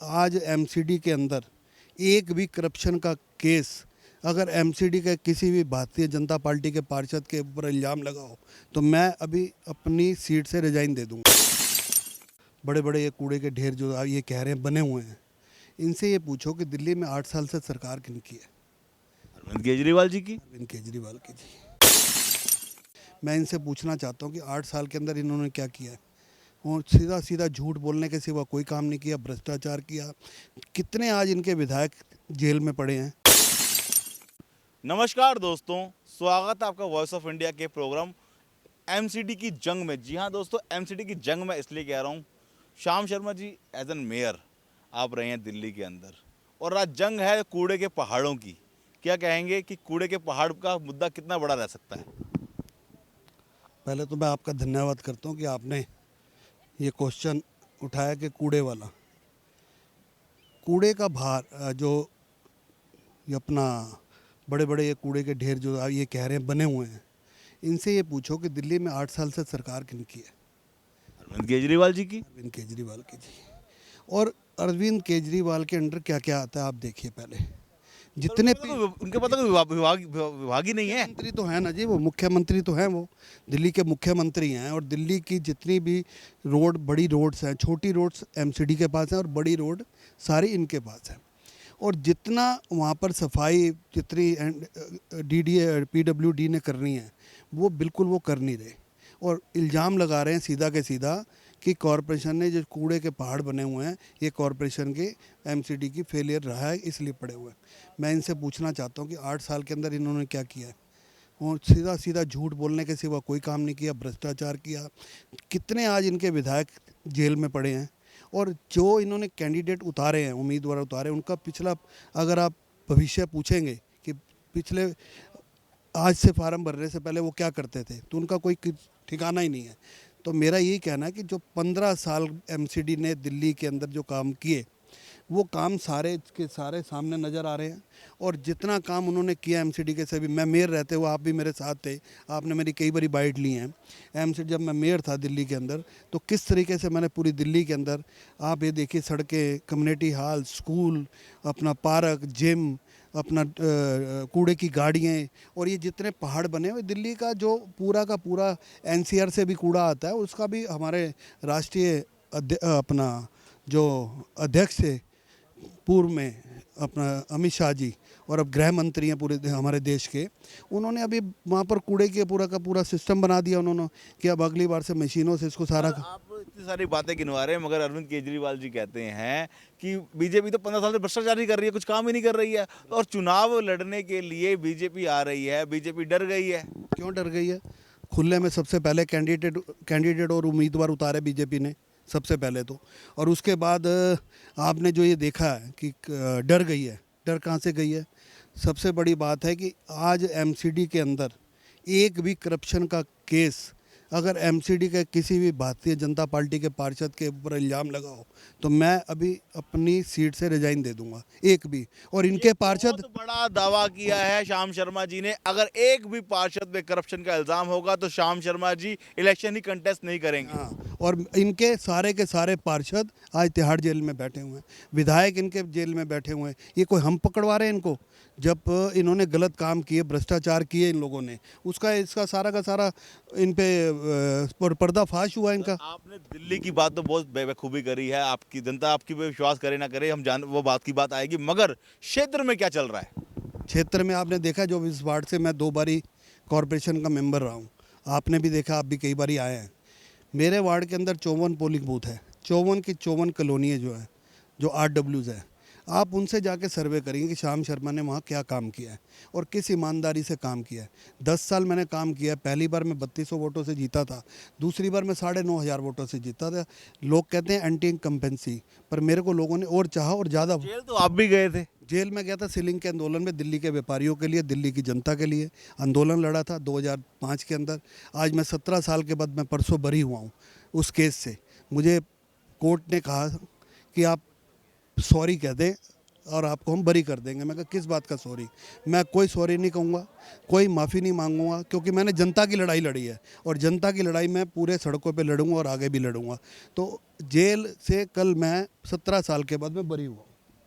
आज एमसीडी के अंदर एक भी करप्शन का केस अगर एमसीडी के किसी भी भारतीय जनता पार्टी के पार्षद के ऊपर इल्ज़ाम लगाओ तो मैं अभी अपनी सीट से रिजाइन दे दूंगा। बड़े बड़े ये कूड़े के ढेर जो ये कह रहे हैं बने हुए हैं, इनसे ये पूछो कि दिल्ली में 8 साल से सरकार किनकी है? अरविंद केजरीवाल जी की। अरविंद केजरीवाल की जी। मैं इनसे पूछना चाहता हूँ कि 8 साल के अंदर इन्होंने क्या किया है? और सीधा सीधा झूठ बोलने के सिवा कोई काम नहीं किया, भ्रष्टाचार किया। कितने आज इनके विधायक जेल में पड़े हैं। नमस्कार दोस्तों, स्वागत है आपका वॉइस ऑफ इंडिया के प्रोग्राम एमसीडी की जंग में। जी हाँ दोस्तों, एमसीडी की जंग में इसलिए कह रहा हूँ, Shyam Sharma ji as an mayor आप रहे हैं दिल्ली के अंदर और आज जंग है कूड़े के पहाड़ों की। क्या कहेंगे कि कूड़े के पहाड़ का मुद्दा कितना बड़ा रह सकता है? पहले तो मैं आपका धन्यवाद करता हूँ कि आपने ये क्वेश्चन उठाया कि कूड़े वाला। कूड़े का भार जो ये अपना बड़े बड़े ये कूड़े के ढेर जो ये कह रहे हैं बने हुए हैं, इनसे ये पूछो कि दिल्ली में 8 साल से सरकार किनकी है? अरविंद केजरीवाल जी की। अरविंद केजरीवाल की जी। और अरविंद केजरीवाल के अंडर क्या क्या आता है आप देखिए। पहले जितने उनके पता कोई विभाग ही नहीं है। मंत्री तो है ना जी, वो मुख्यमंत्री तो हैं, वो दिल्ली के मुख्यमंत्री हैं। और दिल्ली की जितनी भी रोड, बड़ी रोड्स हैं, छोटी रोड्स एमसीडी के पास हैं और बड़ी रोड सारी इनके पास है। और जितना वहाँ पर सफाई जितनी डीडीए पीडब्ल्यूडी ने करनी है वो बिल्कुल वो कर नहीं रहे। और इल्ज़ाम लगा रहे हैं सीधा के सीधा कि कॉरपोरेशन ने जो कूड़े के पहाड़ बने हुए हैं ये कॉरपोरेशन के एमसीडी की फेलियर रहा है, इसलिए पड़े हुए हैं। मैं इनसे पूछना चाहता हूँ कि 8 साल के अंदर इन्होंने क्या किया है? और सीधा सीधा झूठ बोलने के सिवा कोई काम नहीं किया, भ्रष्टाचार किया। कितने आज इनके विधायक जेल में पड़े हैं। और जो इन्होंने कैंडिडेट उतारे हैं, उम्मीदवार उतारे, उनका पिछला अगर आप भविष्य पूछेंगे कि पिछले आज से फार्म भरने से पहले वो क्या करते थे तो उनका कोई ठिकाना ही नहीं है। तो मेरा यही कहना है कि जो 15 साल एमसीडी ने दिल्ली के अंदर जो काम किए वो काम सारे के सारे सामने नज़र आ रहे हैं। और जितना काम उन्होंने किया एमसीडी के, से भी मैं मेयर रहते हुए आप भी मेरे साथ थे, आपने मेरी कई बारी बाइट ली हैं। एमसीडी जब मैं मेयर था दिल्ली के अंदर तो किस तरीके से मैंने पूरी दिल्ली के अंदर, आप ये देखिए, सड़कें, कम्युनिटी हॉल, स्कूल, अपना पार्क, जिम, अपना कूड़े की गाड़ियाँ, और ये जितने पहाड़ बने हुए दिल्ली का जो पूरा का पूरा एनसीआर से भी कूड़ा आता है उसका भी हमारे राष्ट्रीय अपना जो अध्यक्ष थे पूर्व में अपना अमित शाह जी, और अब गृह मंत्री हैं पूरे हमारे देश के, उन्होंने अभी वहाँ पर कूड़े के पूरा का पूरा सिस्टम बना दिया उन्होंने कि अब अगली बार से मशीनों से इसको सारा। आप इतनी सारी बातें गिनवा रहे हैं मगर अरविंद केजरीवाल जी कहते हैं कि बीजेपी तो 15 साल से भ्रष्टाचार ही कर रही है, कुछ काम ही नहीं कर रही है और चुनाव लड़ने के लिए बीजेपी आ रही है, बीजेपी डर गई है। क्यों डर गई है? खुले में सबसे पहले कैंडिडेट और उम्मीदवार उतारे बीजेपी ने सबसे पहले तो। और उसके बाद आपने जो ये देखा है कि डर गई है। डर कहाँ से गई है? सबसे बड़ी बात है कि आज एमसीडी के अंदर एक भी करप्शन का केस अगर एमसीडी के किसी भी भारतीय जनता पार्टी के पार्षद के ऊपर इल्ज़ाम लगाओ तो मैं अभी अपनी सीट से रिजाइन दे दूंगा, एक भी। और इनके पार्षद, बहुत बड़ा दावा किया है श्याम शर्मा जी ने, अगर एक भी पार्षद पे करप्शन का इल्जाम होगा तो श्याम शर्मा जी इलेक्शन ही कंटेस्ट नहीं करेंगे। हाँ, और इनके सारे के सारे पार्षद आज तिहाड़ जेल में बैठे हुए हैं, विधायक इनके जेल में बैठे हुए हैं। ये कोई हम पकड़वा रहे हैं इनको? जब इन्होंने गलत काम किए, भ्रष्टाचार किए इन लोगों ने, उसका इसका सारा का सारा इन पे पर्दाफाश हुआ इनका। आपने दिल्ली की बात तो बहुत बेखूबी करी है, आपकी जनता आपकी पे विश्वास करे ना करे हम जान, वो बात की बात आएगी, मगर क्षेत्र में क्या चल रहा है? क्षेत्र में आपने देखा, जो इस वार्ड से मैं 2 बारी कॉरपोरेशन का मेंबर रहा हूँ, आपने भी देखा, आप भी कई बारी आए हैं। मेरे वार्ड के अंदर 54 पोलिंग बूथ है, 54 की 54 कॉलोनियाँ जो है, जो RWs है। आप उनसे जाके सर्वे करेंगे कि श्याम शर्मा ने वहाँ क्या काम किया है और किस ईमानदारी से काम किया है। 10 साल मैंने काम किया। पहली बार मैं 3200 वोटों से जीता था, दूसरी बार मैं 9,500 वोटों से जीता था। लोग कहते हैं एंटी इनकम्पेंसी, पर मेरे को लोगों ने और चाहा और ज़्यादा। जेल तो आप भी गए थे? जेल में गया था सीलिंग के आंदोलन में, दिल्ली के व्यापारियों के लिए, दिल्ली की जनता के लिए आंदोलन लड़ा था 2005 के अंदर। आज मैं 17 साल के बाद मैं परसों बरी हुआ हूँ उस केस से। मुझे कोर्ट ने कहा कि आप सॉरी कह दें और आपको हम बरी कर देंगे। मैं कहा किस बात का सॉरी? मैं कोई सॉरी नहीं कहूँगा, कोई माफ़ी नहीं मांगूंगा, क्योंकि मैंने जनता की लड़ाई लड़ी है और जनता की लड़ाई मैं पूरे सड़कों पे लड़ूंगा और आगे भी लड़ूंगा। तो जेल से कल मैं 17 साल के बाद मैं बरी हुआ।